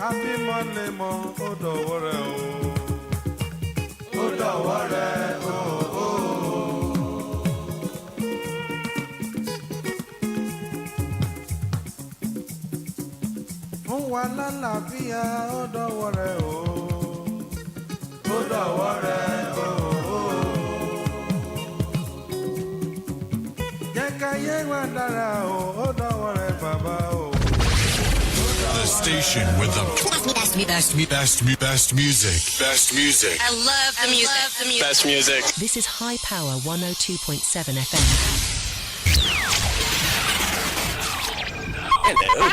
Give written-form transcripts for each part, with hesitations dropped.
Abimọ̀lẹ́mọ̀ ó dọ̀wọ́ rẹ̀ o. Ó dọ̀wọ́ rẹ̀ o. Fún wa lálàáfíà ó dọ̀wọ́ rẹ̀ o. Ó dọ̀wọ́ rẹ̀ o. Jẹ́ ká yé wa dára o. Ó dọ̀wọ́ rẹ̀ bàbá o. The station with the best music. Best music. I love the music. Best music. This is High Power 102.7 FM. Hello.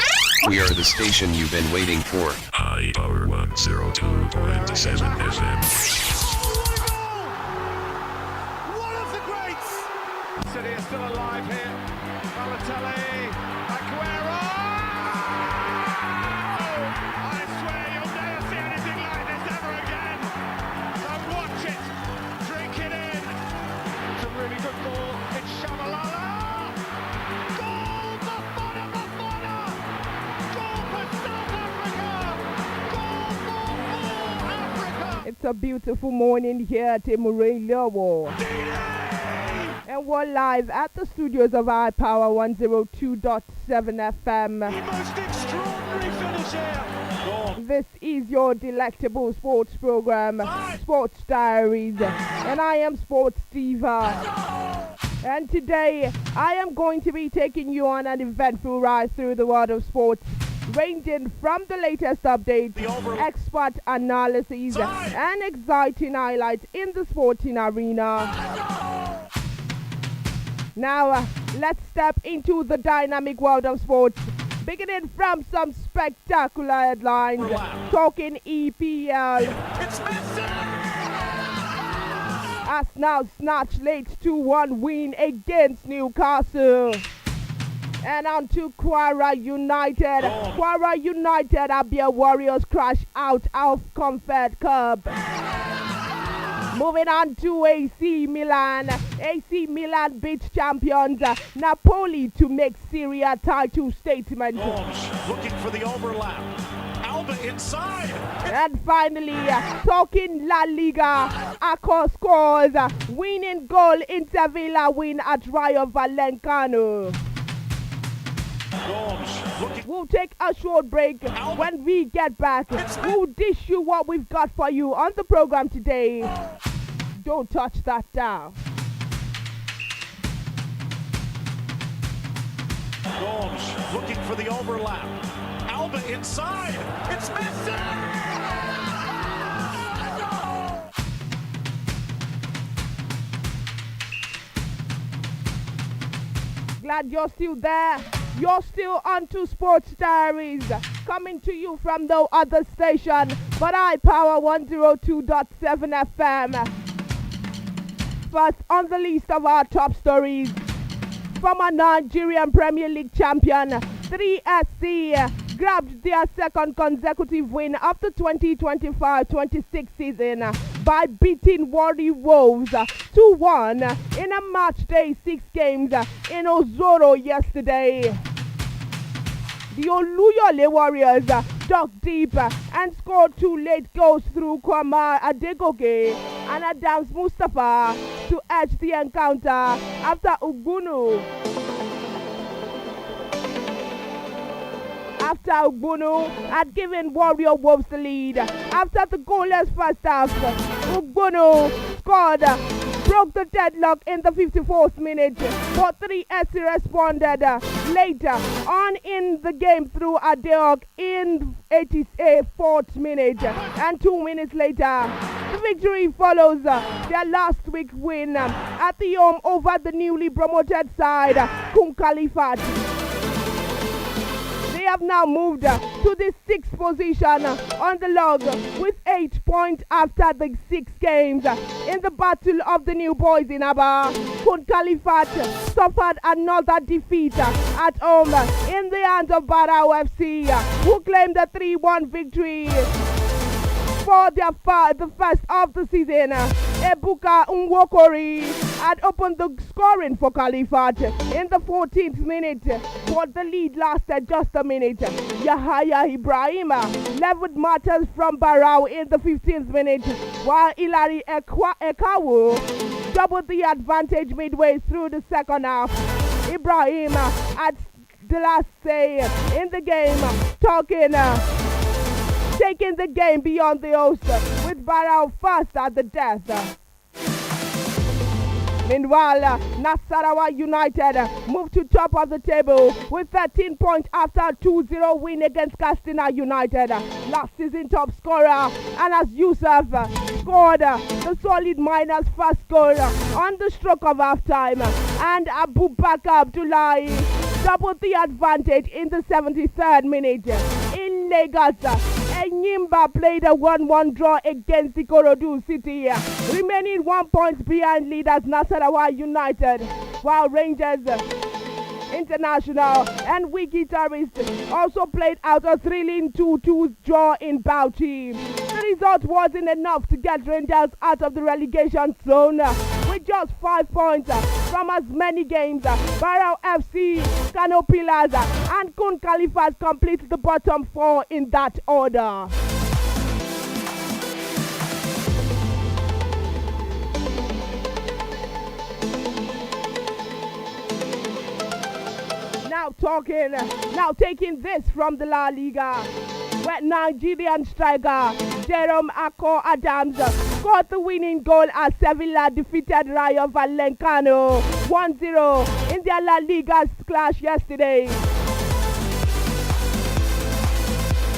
We are the station you've been waiting for. High Power 102.7 FM. One of the greats! City is still alive here. Balotelli, Aguero! I swear you'll never see anything like this ever again. So watch it, drink it in. It's a really good ball. It's Shabalala. Goal! Bafana, Bafana! Goal for South Africa! Goal for Africa! It's a beautiful morning here at INIOLUWA. And we're live at the studios of High Power 102.7 FM. The most extraordinary finish here. This is your delectable sports program, Sports Diaries, and I am Sports Diva. And today, I am going to be taking you on an eventful ride through the world of sports, ranging from the latest updates, expert analyses, and exciting highlights in the sporting arena. Now, let's step into the dynamic world of sports, beginning from some spectacular headlines, talking EPL. Arsenal snatched late 2-1 win against Newcastle. And on to Quara United. Quara United Abia Warriors crash out of Confed Cup. Moving on to AC Milan. AC Milan beat champions Napoli to make Serie A title statement. Looking for the overlap. Alba inside. And finally, talking La Liga, Aco scores winning goal in Sevilla win at Rayo Vallecano. We'll take a short break. When we get back, we'll dish you what we've got for you on the program today. Don't touch that dial. Looking for the overlap. Alba inside. It's Messi! Glad you're still there. You're still on to Sports Diaries, coming to you from no other station but High Power 102.7 FM. First on the list of our top stories, former Nigerian Premier League champion 3SC grabbed their second consecutive win of the 2025-26 season by beating Warri Wolves 2-1 in a match day 6 games in Ozoro yesterday. The Oluyole Warriors dug deep and scored 2 late goals through Kwama Adekoya and Adams Mustafa to edge the encounter after Ugbunu had given Warrior Wolves the lead. After the goalless first half, Ugbunu scored, broke the deadlock in the 54th minute, but 3SC responded later on in the game through Adeok in 84th minute, and 2 minutes later, the victory follows their last week win at the home over the newly promoted side, Kum Khalifat. They have now moved to the 6th position on the log with 8 points after the 6 games. In the battle of the new boys in Aba, Kum Khalifat suffered another defeat at home in the hands of Barao FC, who claimed a 3-1 victory for the first of the season. Ebuka Nwokori had opened the scoring for Khalifat in the 14th minute, but the lead lasted just a minute. Yahaya Ibrahim leveled matters from Barrow in the 15th minute, while Hilary Ekawu doubled the advantage midway through the second half. Ibrahim had the last say in the game, taking the game beyond the host, with Barrow fast at the death. Meanwhile, Nasarawa United moved to top of the table with 13 points after a 2-0 win against Castina United, last season top scorer, and as Yusuf scored the solid Miners' first goal on the stroke of half-time, and Abubakar Abdullahi doubled the advantage in the 73rd minute. In Lagos, Enyimba played a 1-1 draw against Ikorodu City, remaining 1 point behind leaders Nasarawa United, while Rangers International and Wiki Tourists also played out a thrilling 2-2 draw in Bauchi. The result wasn't enough to get Rangers out of the relegation zone with just 5 points from as many games. Barrow FC, Kano Pillars and Kun Khalifas complete the bottom 4 in that order. Now taking this from the La Liga, where Nigerian striker Jerome Ako Adams scored the winning goal as Sevilla defeated Rayo Vallecano 1-0 in their La Liga clash yesterday.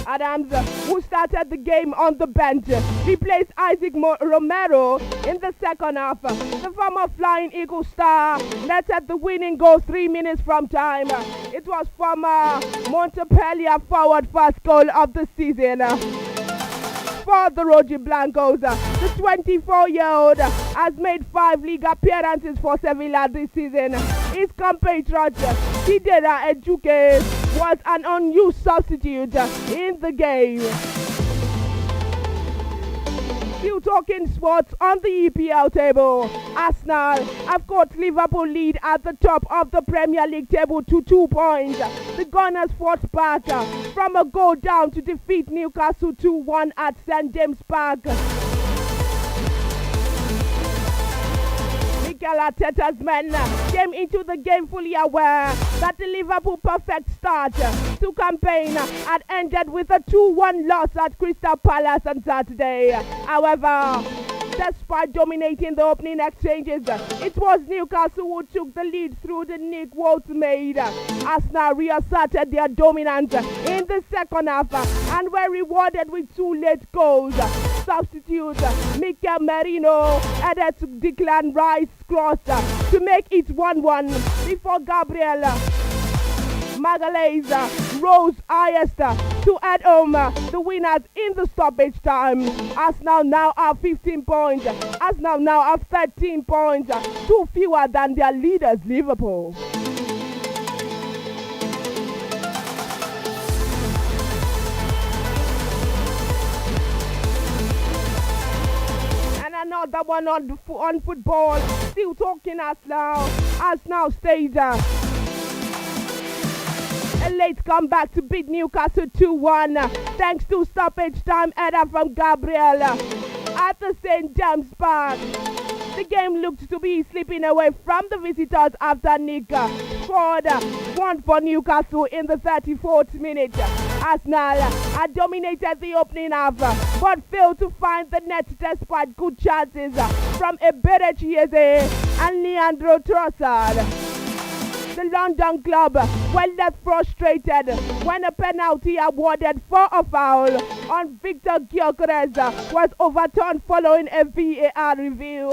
Adams, who started the game on the bench, replaced Isaac Romero in the second half. The former Flying Eagle star netted the winning goal 3 minutes from time. It was former Montpellier forward first goal of the season for the Roji Blancos. The 24-year-old has made 5 league appearances for Sevilla this season. His compatriot Chidera Ejuke was an unused substitute in the game. Still talking sports on the EPL table. Arsenal have got Liverpool lead at the top of the Premier League table to 2 points. The Gunners fought back from a goal down to defeat Newcastle 2-1 at St James Park. Mikel Arteta's men came into the game fully aware that the Liverpool perfect start to campaign had ended with a 2-1 loss at Crystal Palace on Saturday. However, despite dominating the opening exchanges, it was Newcastle who took the lead through the Nick Wolves made. Arsenal reasserted their dominance in the second half and were rewarded with 2 late goals. Substitute Mikel Merino added to Declan Rice's cross to make it 1-1 before Gabriel Magalhaes rose highest to add home the winners in the stoppage time. Arsenal now have 15 points. Arsenal now have 13 points, 2 fewer than their leaders Liverpool. Another one on football. Still talking Arsenal stayed a late comeback to beat Newcastle 2-1 thanks to stoppage time header from Gabriel at the St James Park. The game looked to be slipping away from the visitors after Nick scored 1 for Newcastle in the 34th minute. Arsenal had dominated the opening half but failed to find the net despite good chances from Ebere Chieze and Leandro Trossard. The London club were left frustrated when a penalty awarded for a foul on Victor Gyökeres was overturned following a VAR review.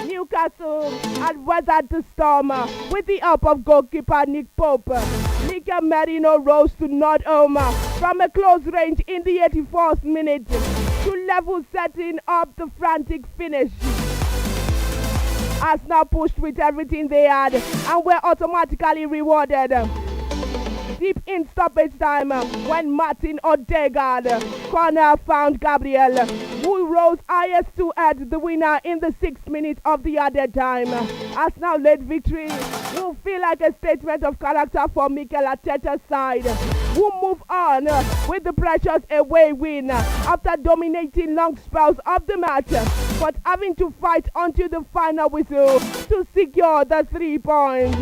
Newcastle had weathered the storm with the help of goalkeeper Nick Pope. Mikel Merino rose to nod home from a close range in the 84th minute to level, setting up the frantic finish. Arsenal pushed with everything they had and were automatically rewarded. deep in stoppage time when Martin Odegaard corner found Gabriel, who rose highest to add the winner in the 6th minute of the added time. Arsenal led victory will feel like a statement of character for Mikel Arteta's side, who move on with the precious away win after dominating long spells of the match, but having to fight until the final whistle to secure the 3 points.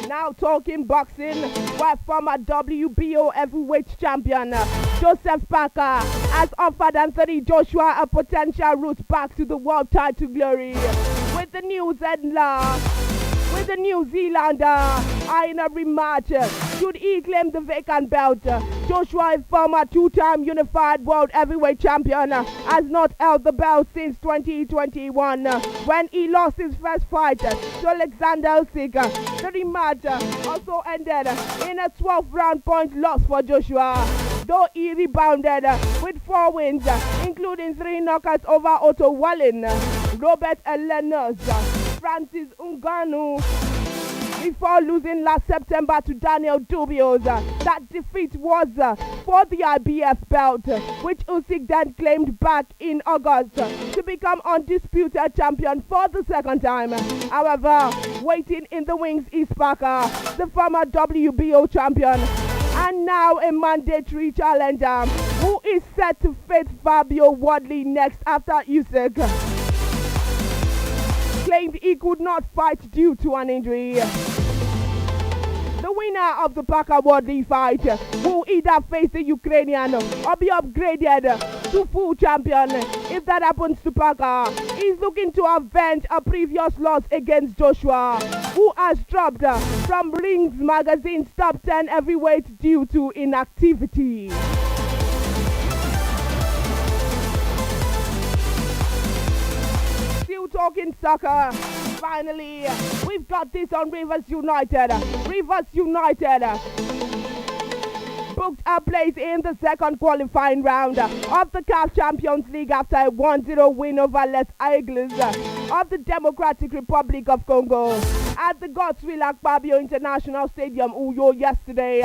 Now talking boxing, where former WBO heavyweight champion Joseph Parker has offered Anthony Joshua a potential route back to the world title glory. With the New Zealander eyeing a rematch should he claim the vacant belt. Joshua, a former 2-time unified world heavyweight champion, has not held the belt since 2021 when he lost his first fight to Alexander Usyk. The rematch also ended in a 12-round point loss for Joshua, though he rebounded with 4 wins, including 3 knockouts over Otto Wallin, Robert Elenos, Francis Ngannou, before losing last September to Daniel Dubios. That defeat was for the IBF belt, which Usyk then claimed back in August to become undisputed champion for the 2nd time. However, waiting in the wings is Parker, the former WBO champion, and now a mandatory challenger, who is set to face Fabio Wardley next after Usyk claimed he could not fight due to an injury. The winner of the Parker-Wardley fight will either face the Ukrainian or be upgraded to full champion. If that happens to Parker, he's looking to avenge a previous loss against Joshua, who has dropped from Rings Magazine's top 10 heavyweight due to inactivity. Talking soccer, finally, we've got this on Rivers United. Rivers United booked a place in the 2nd qualifying round of the CAF Champions League after a 1-0 win over Les Aigles of the Democratic Republic of Congo at the Godswill Akpabio International Stadium, Uyo, yesterday.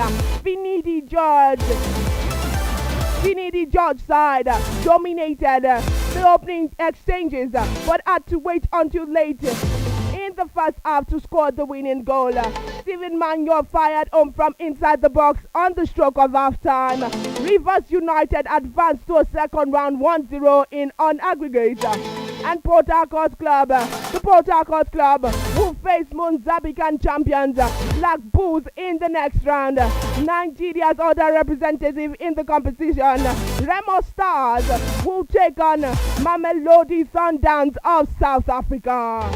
Finidi George side dominated the opening exchanges, but had to wait until late in the first half to score the winning goal. Steven Manyo fired home from inside the box on the stroke of half-time. Rivers United advanced to a 2nd round 1-0 in on aggregate. And Port Harcourt Club, the Port Harcourt Club, will face Mozambican champions Black Bulls in the next round. Nigeria's other representative in the competition, Remo Stars, will take on Mamelodi Sundowns of South Africa.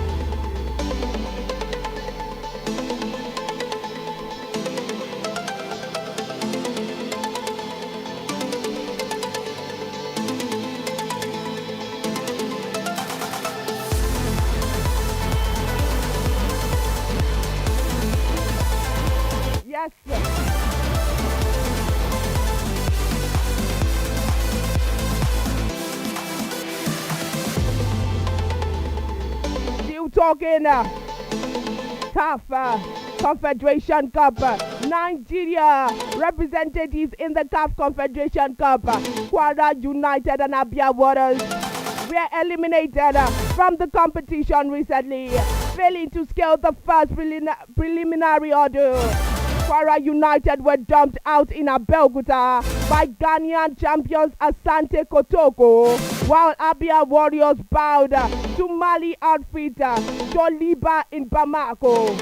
Yes. Still talking CAF Confederation Cup. Nigeria representatives in the CAF Confederation Cup, Kwara United and Abia Warriors, were eliminated from the competition recently, failing to scale the first preliminary order. Kwara United were dumped out in Abeokuta by Ghanaian champions Asante Kotoko, while Abia Warriors bowed to Mali outfitter Joliba in Bamako.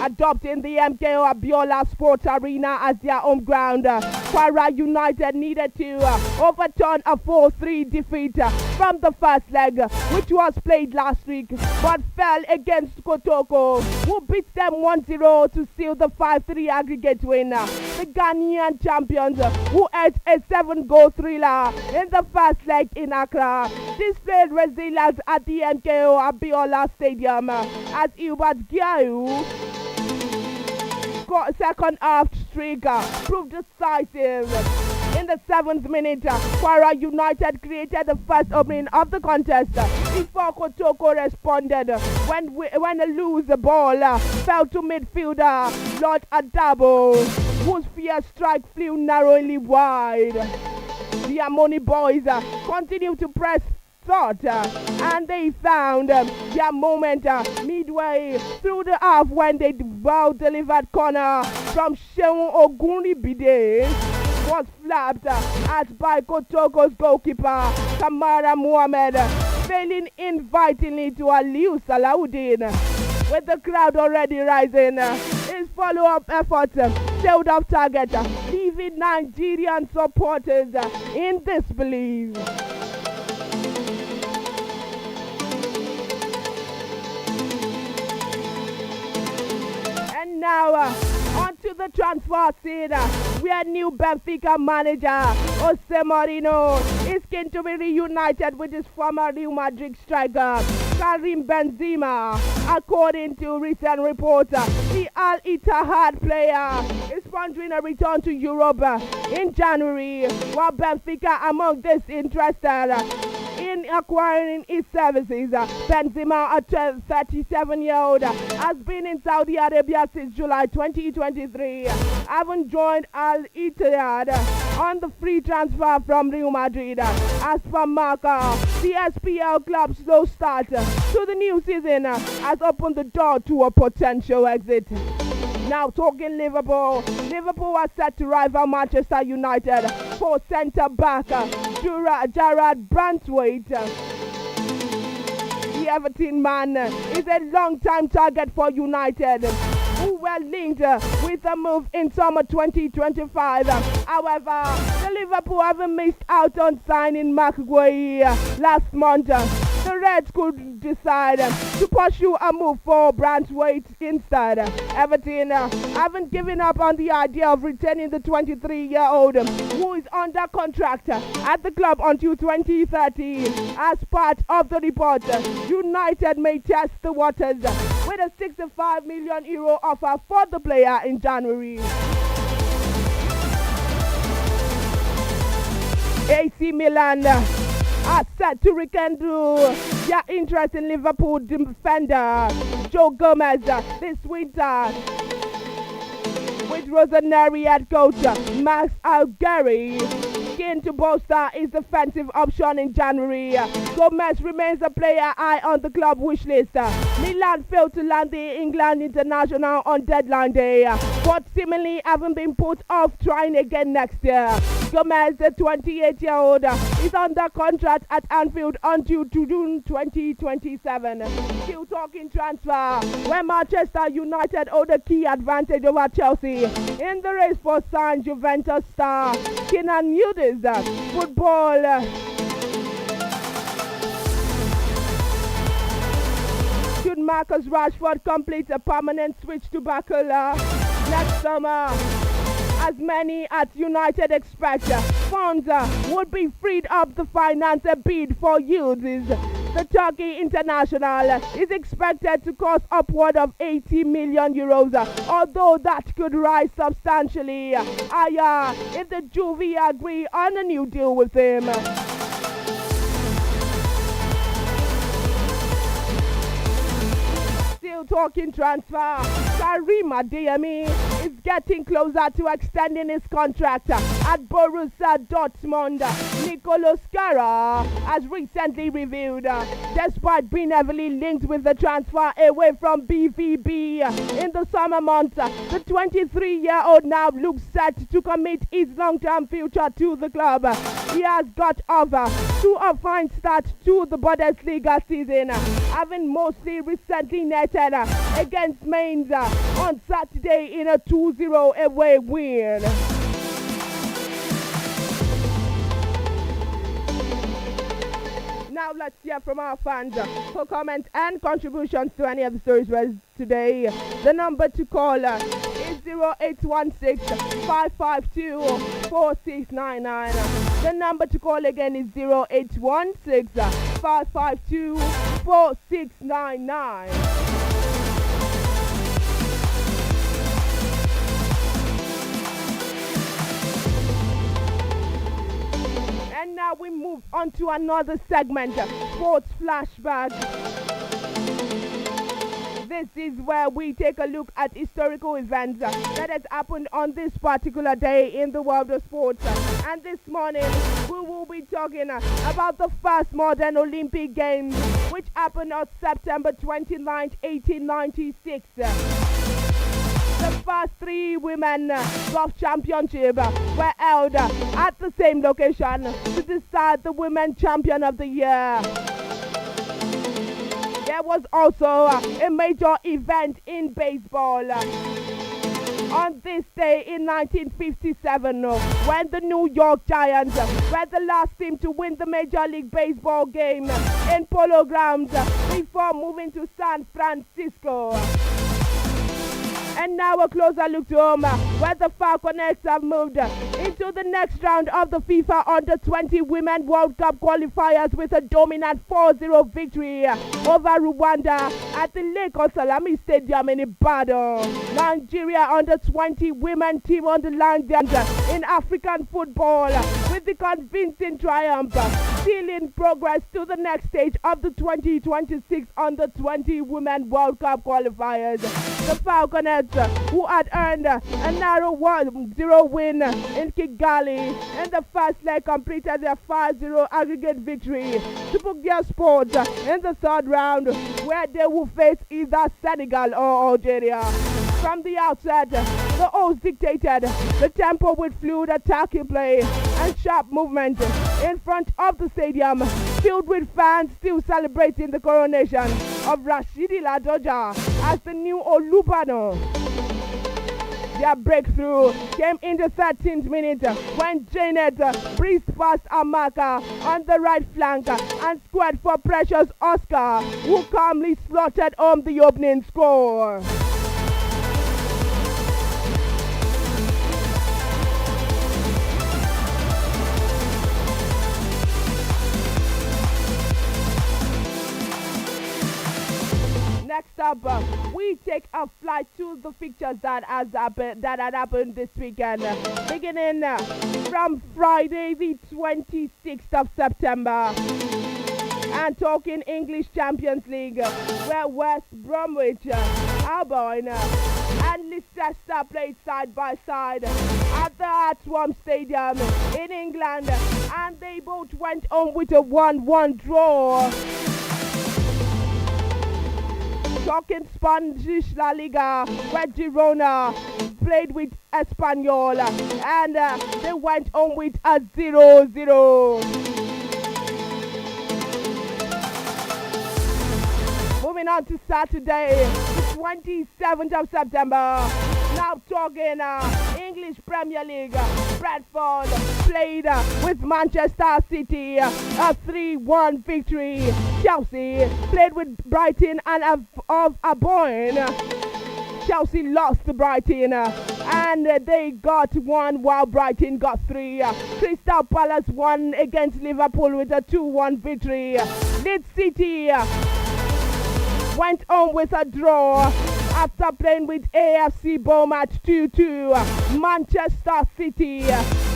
Adopting the MKO Abiola Sports Arena as their home ground, Kwara United needed to overturn a 4-3 defeat from the first leg, which was played last week, but fell against Kotoko, who beat them 1-0 to seal the 5-3 aggregate win. The Ghanaian champions, who edged a 7-goal thriller in the first leg in Accra, displayed resilience at the MKO Abiola Stadium as Hubert Giaou second half streak proved decisive. In the 7th minute, Kwara United created the first opening of the contest before Kotoko responded when a loose ball fell to midfielder Lord Adabo, whose fierce strike flew narrowly wide. The Amoni boys continued to press thought and they found their moment midway through the half when they well delivered corner from Sheun Ogunribide was flapped at by Kotoko's goalkeeper Kamara Mohamed, failing invitingly to Aliu Salahuddin. With the crowd already rising, his follow-up effort sailed off target, leaving Nigerian supporters in disbelief. And now, on to the transfer scene, where new Benfica manager Jose Mourinho is keen to be reunited with his former Real Madrid striker Karim Benzema. According to recent reports, the Al Ittihad player is pondering a return to Europe in January, while Benfica among those interested in acquiring his services. Benzema, a 37-year-old, has been in Saudi Arabia since July 2023, having joined Al Ittihad on the free transfer from Real Madrid. As per Marca, the SPL club's slow start to the new season has opened the door to a potential exit. Now talking Liverpool. Liverpool are set to rival Manchester United for centre-back Jarrad Branthwaite. The Everton man is a long-time target for United, who were linked with a move in summer 2025. However, the Liverpool haven't missed out on signing Mark Guehi last month. The Reds could decide to pursue a move for Branthwaite instead. Everton haven't given up on the idea of retaining the 23-year-old, who is under contract at the club until 2030. As part of the report, United may test the waters with a €65 million offer for the player in January. AC Milan are set to rekindle their interest in Liverpool defender Joe Gomez this winter, with Rossoneri head coach Max Allegri keen to bolster his defensive option in January. Gomez remains a player high on the club wish list. Milan failed to land the England international on deadline day, but seemingly haven't been put off trying again next year. Gomez, the 28-year-old, is under contract at Anfield until June 2027. Still talking transfer, where Manchester United hold a key advantage over Chelsea in the race for signed Juventus star Kenan Yildiz. Football should Marcus Rashford complete a permanent switch to Barcelona next summer. As many at United expect, funds would be freed up to finance a bid for Yildiz. The Turkey international is expected to cost upward of €80 million, although that could rise substantially higher if the Juve agree on a new deal with him. Still talking transfer, Karim Adeyemi is getting closer to extending his contract at Borussia Dortmund. Nicolo Scara has recently revealed, despite being heavily linked with the transfer away from BVB in the summer months, the 23-year-old now looks set to commit his long-term future to the club. He has got off to a fine start to the Bundesliga season, having mostly recently netted against Mainz on Saturday in a 2-0 away win. Now let's hear from our fans for comments and contributions to any of the stories read today. The number to call is 0816-552-4699. The number to call again is 0816-552-4699. And now we move on to another segment, Sports Flashback. This is where we take a look at historical events that has happened on this particular day in the world of sports. And this morning, we will be talking about the first modern Olympic Games, which happened on September 29, 1896. The first 3 women golf championships were held at the same location to decide the women champion of the year. There was also a major event in baseball on this day in 1957 when the New York Giants were the last team to win the Major League Baseball game in Polo Grounds before moving to San Francisco. And now a closer look to home, where the Falconets have moved into the next round of the FIFA Under-20 Women World Cup qualifiers with a dominant 4-0 victory over Rwanda at the Lagos Salami Stadium in Ibadan. Nigeria Under-20 women team on the line in African football with the convincing triumph, still in progress to the next stage of the 2026 Under-20 Women World Cup qualifiers. The Falconets, who had earned a narrow 1-0 win in Kigali in the first leg, completed their 5-0 aggregate victory to book their spot in the third round, where they will face either Senegal or Algeria. From the outset, the hosts dictated the tempo with fluid attacking play and sharp movement in front of the stadium, filled with fans still celebrating the coronation of Rashidi Ladoja as the new Olubano. Their breakthrough came in the 13th minute when Janet breezed past Amaka on the right flank and squared for Precious Oscar, who calmly slotted home the opening score. Next up, we take a flight to the fixtures that had happened this weekend, beginning from Friday the 26th of September. And talking English Champions League, where West Bromwich Albion and Leicester played side by side at the Hartwell Stadium in England, and they both went home with a 1-1 draw. Talking Spanish La Liga, where Girona played with Espanyol, and they went home with a 0-0. Moving on to Saturday, the 27th of September. Now talking English Premier League, Bradford played with Manchester City, a 3-1 victory. Chelsea played with Brighton and of Albion. Chelsea lost to Brighton and they got 1 while Brighton got 3. Crystal Palace won against Liverpool with a 2-1 victory. Leeds City went home with a draw after playing with AFC Bournemouth 2-2. Manchester City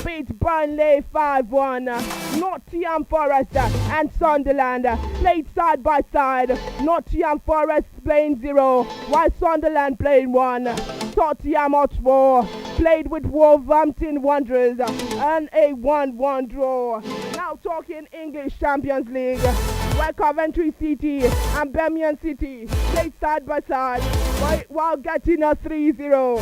beat Burnley 5-1. Nottingham Forest and Sunderland played side by side. Nottingham Forest playing 0 while Sunderland playing 1. Tottenham Hotspur played with Wolverhampton Wanderers and a 1-1 draw. Now talking English Champions League, where Coventry City and Birmingham City played side by side while getting a 3-0.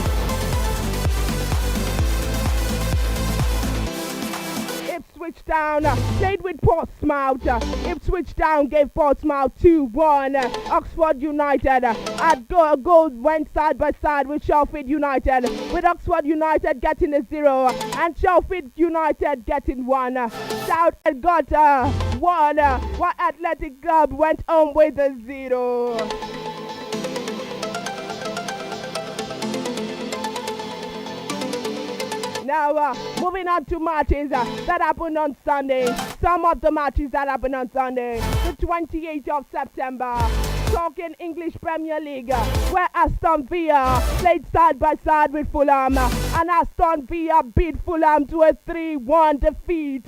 Ipswich Town played with Portsmouth. Ipswich Town gave Portsmouth 2-1. Oxford United had goals went side by side with Sheffield United, with Oxford United getting a 0 and Sheffield United getting 1. South got 1 while Athletic Club went home with a 0. Now, moving on to matches that happened on Sunday. Some of the matches that happened on Sunday, the 28th of September. Talking English Premier League, where Aston Villa played side by side with Fulham, and Aston Villa beat Fulham to a 3-1 defeat.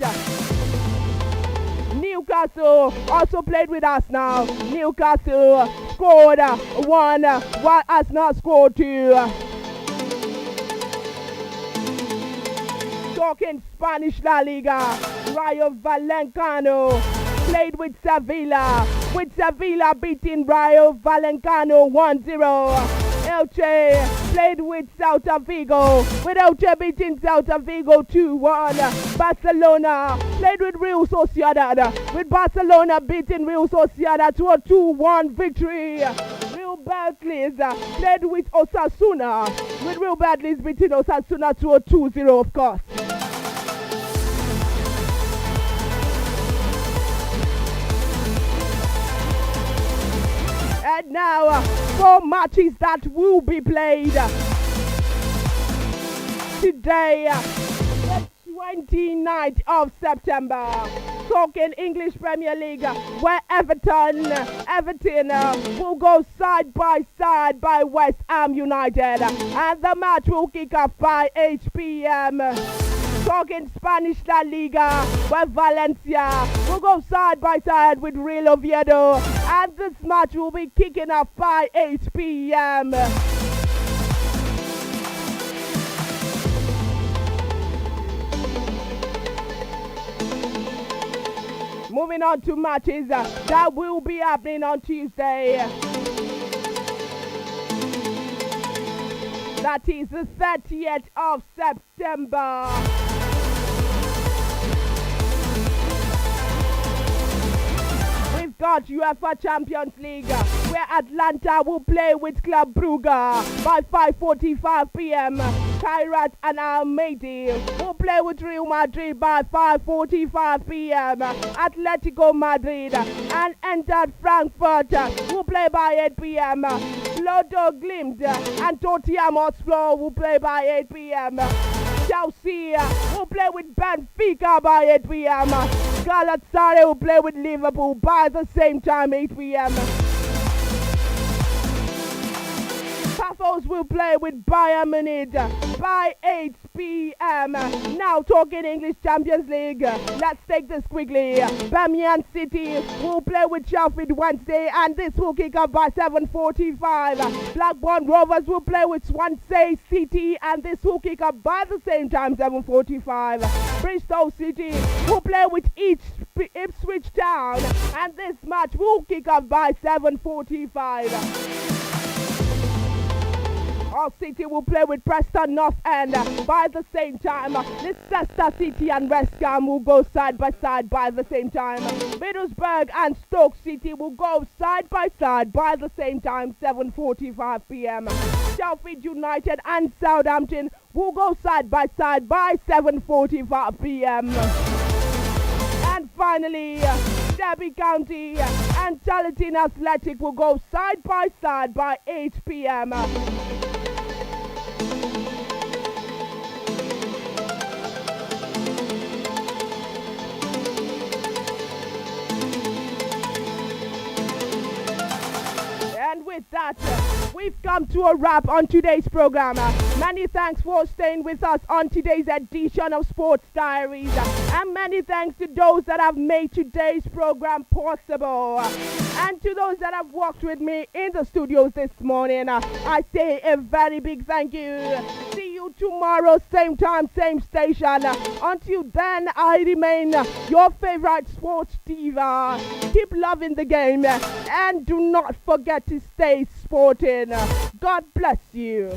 Newcastle also played with us now. Newcastle scored 1, while Arsenal scored 2. Talking Spanish La Liga, Rayo Vallecano played with Sevilla beating Rayo Vallecano 1-0. Elche played with Celta Vigo, with Elche beating Celta Vigo 2-1. Barcelona played with Real Sociedad, with Barcelona beating Real Sociedad to a 2-1 victory. Real Betis played with Osasuna, with Real Betis beating Osasuna to a 2-0, of course. And now, 4 matches that will be played today, the 29th of September. Talking English Premier League, where Everton will go side by side by West Ham United, and the match will kick off by 8 p.m. Talking Spanish La Liga, where Valencia will go side by side with Real Oviedo, and this match will be kicking off by 8 p.m. Moving on to matches that will be happening on Tuesday. That is the 30th of September. We've got UEFA Champions League, where Atlanta will play with Club Brugge by 5:45 p.m. Kairat and Almadi will play with Real Madrid by 5:45 p.m. Atletico Madrid and Eintracht Frankfurt will play by 8 p.m. Bodo Glimt and Tottenham Hotspur will play by 8 p.m. Chelsea will play with Benfica by 8 p.m. Galatasaray will play with Liverpool by the same time, 8 p.m. Pafos will play with Bayern Munich by 8 p.m. Now talking English Champions League, let's take this quickly. Birmingham City will play with Sheffield Wednesday, and this will kick off by 7:45. Blackburn Rovers will play with Swansea City, and this will kick off by the same time, 7:45. Bristol City will play with Ipswich Town, and this match will kick off by 7:45. Hull City will play with Preston North End by the same time. Leicester City and West Ham will go side by side by the same time. Middlesbrough and Stoke City will go side by side by the same time, 7:45 p.m. Sheffield United and Southampton will go side by side by 7:45 p.m. And finally, Derby County and Charlton Athletic will go side by side by 8 p.m. And with that, we've come to a wrap on today's program. Many thanks for staying with us on today's edition of Sports Diaries. And many thanks to those that have made today's program possible. And to those that have worked with me in the studios this morning, I say a very big thank you. See you tomorrow, same time, same station. Until then, I remain your favorite sports diva. Keep loving the game and do not forget to stay sporting. God bless you.